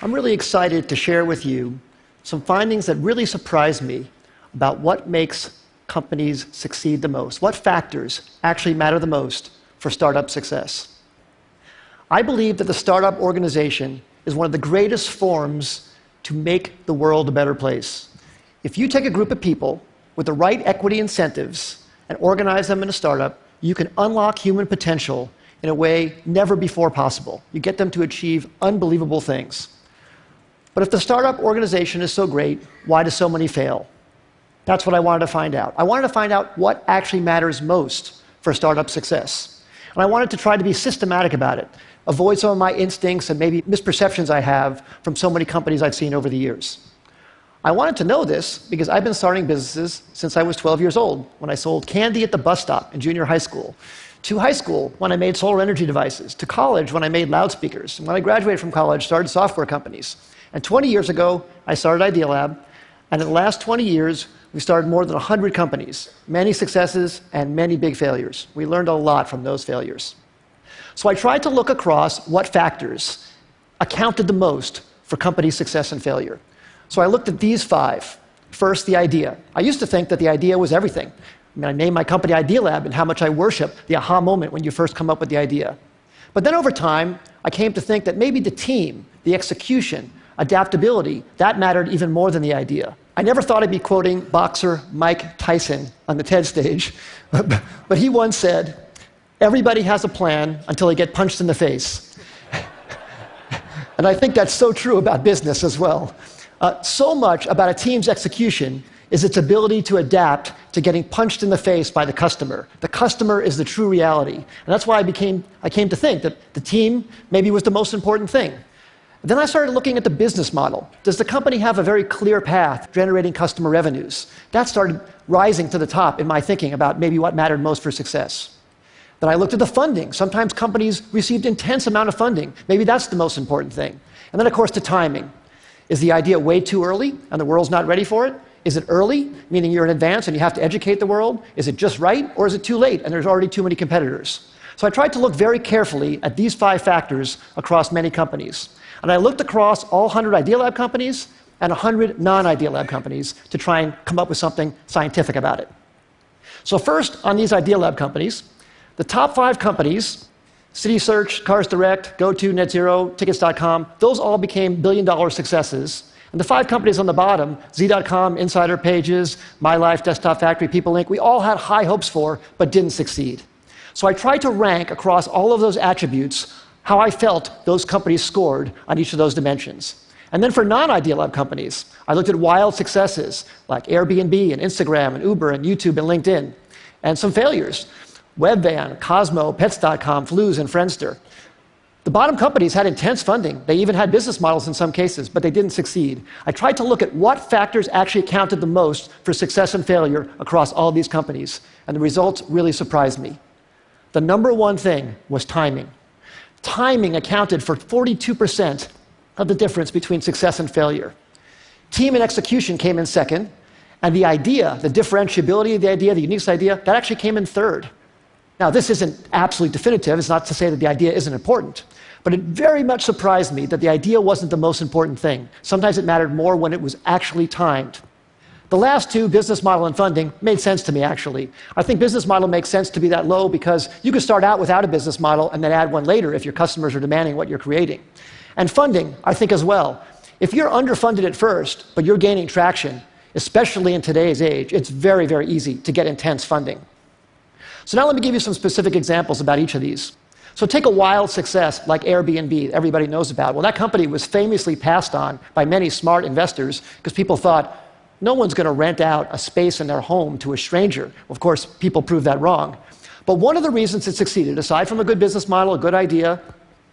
I'm really excited to share with you some findings that really surprised me about what makes companies succeed the most, what factors actually matter the most for startup success. I believe that the startup organization is one of the greatest forms to make the world a better place. If you take a group of people with the right equity incentives and organize them in a startup, you can unlock human potential in a way never before possible. You get them to achieve unbelievable things. But if the startup organization is so great, why do so many fail? That's what I wanted to find out. I wanted to find out what actually matters most for startup success. And I wanted to try to be systematic about it, avoid some of my instincts and maybe misperceptions I have from so many companies I've seen over the years. I wanted to know this because I've been starting businesses since I was 12 years old, when I sold candy at the bus stop in junior high school, to high school when I made solar energy devices, to college when I made loudspeakers, and when I graduated from college, started software companies. And 20 years ago, I started Idea Lab, and in the last 20 years, we started more than 100 companies, many successes and many big failures. We learned a lot from those failures. So I tried to look across what factors accounted the most for company success and failure. So I looked at these 5. First, the idea. I used to think that the idea was everything. I named my company Idea Lab and how much I worship the aha moment when you first come up with the idea. But then over time, I came to think that maybe the team, the execution, adaptability, that mattered even more than the idea. I never thought I'd be quoting boxer Mike Tyson on the TED stage, but he once said, "Everybody has a plan until they get punched in the face." And I think that's so true about business as well. So much about a team's execution is its ability to adapt to getting punched in the face by the customer. The customer is the true reality. And that's why I came to think that the team maybe was the most important thing. Then I started looking at the business model. Does the company have a very clear path generating customer revenues? That started rising to the top in my thinking about maybe what mattered most for success. Then I looked at the funding. Sometimes companies received intense amount of funding. Maybe that's the most important thing. And then, of course, the timing. Is the idea way too early and the world's not ready for it? Is it early, meaning you're in advance and you have to educate the world? Is it just right, or is it too late and there's already too many competitors? So I tried to look very carefully at these 5 factors across many companies. And I looked across all 100 Idea Lab companies and 100 non-Idea Lab companies to try and come up with something scientific about it. So first, on these Idea Lab companies, the top 5 companies, City Search, Cars Direct, GoTo, NetZero, Tickets.com, those all became billion-dollar successes. And the 5 companies on the bottom, Z.com, Insider Pages, My Life, Desktop Factory, People Inc., we all had high hopes for, but didn't succeed. So I tried to rank across all of those attributes how I felt those companies scored on each of those dimensions. And then for non-Idea Lab companies, I looked at wild successes like Airbnb and Instagram and Uber and YouTube and LinkedIn, and some failures. Webvan, Cosmo, Pets.com, Flues, and Friendster. The bottom companies had intense funding. They even had business models in some cases, but they didn't succeed. I tried to look at what factors actually counted the most for success and failure across all these companies, and the results really surprised me. The number one thing was timing. Timing accounted for 42% of the difference between success and failure. Team and execution came in second, and the idea, the differentiability of the idea, the unique idea, that actually came in third. Now, this isn't absolutely definitive. It's not to say that the idea isn't important. But it very much surprised me that the idea wasn't the most important thing. Sometimes it mattered more when it was actually timed. The last 2, business model and funding, made sense to me, actually. I think business model makes sense to be that low because you could start out without a business model and then add one later if your customers are demanding what you're creating. And funding, I think as well. If you're underfunded at first, but you're gaining traction, especially in today's age, it's very, very easy to get intense funding. So now let me give you some specific examples about each of these. So take a wild success like Airbnb, that everybody knows about. Well, that company was famously passed on by many smart investors because people thought, no one's going to rent out a space in their home to a stranger. Of course, people proved that wrong. But one of the reasons it succeeded, aside from a good business model, a good idea,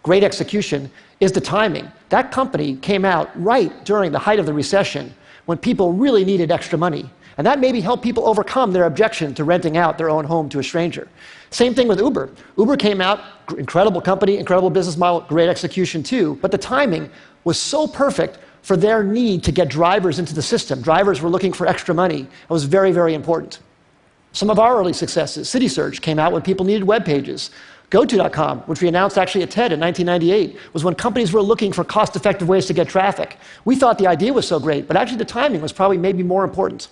great execution, is the timing. That company came out right during the height of the recession when people really needed extra money. And that maybe helped people overcome their objection to renting out their own home to a stranger. Same thing with Uber. Uber came out, incredible company, incredible business model, great execution too, but the timing was so perfect for their need to get drivers into the system. Drivers were looking for extra money. It was very, very important. Some of our early successes, City Search came out when people needed web pages. GoTo.com, which we announced actually at TED in 1998, was when companies were looking for cost-effective ways to get traffic. We thought the idea was so great, but actually the timing was probably maybe more important.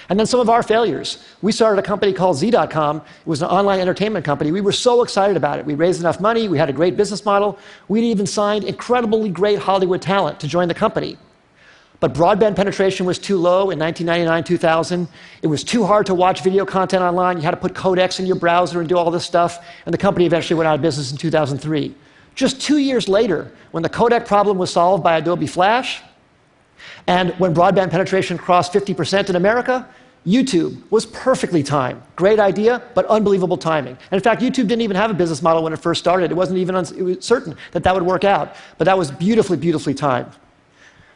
And then some of our failures. We started a company called Z.com. It was an online entertainment company. We were so excited about it. We raised enough money. We had a great business model. We'd even signed incredibly great Hollywood talent to join the company. But broadband penetration was too low in 1999, 2000. It was too hard to watch video content online. You had to put codecs in your browser and do all this stuff. And the company eventually went out of business in 2003. Just 2 years later, when the codec problem was solved by Adobe Flash, and when broadband penetration crossed 50% in America, YouTube was perfectly timed. Great idea, but unbelievable timing. And in fact, YouTube didn't even have a business model when it first started. It wasn't even certain that that would work out. But that was beautifully, beautifully timed.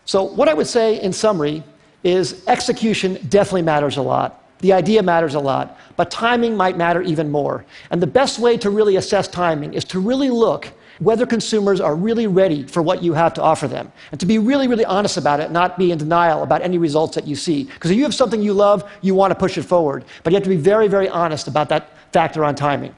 So what I would say in summary is execution definitely matters a lot. The idea matters a lot, but timing might matter even more. And the best way to really assess timing is to really look whether consumers are really ready for what you have to offer them, and to be really, really honest about it, not be in denial about any results that you see. Because if you have something you love, you want to push it forward, but you have to be very, very honest about that factor on timing.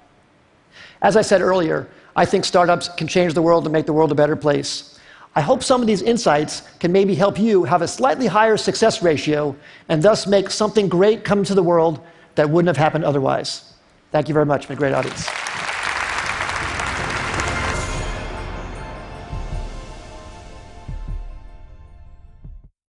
As I said earlier, I think startups can change the world and make the world a better place. I hope some of these insights can maybe help you have a slightly higher success ratio and thus make something great come to the world that wouldn't have happened otherwise. Thank you very much. It's been a great audience.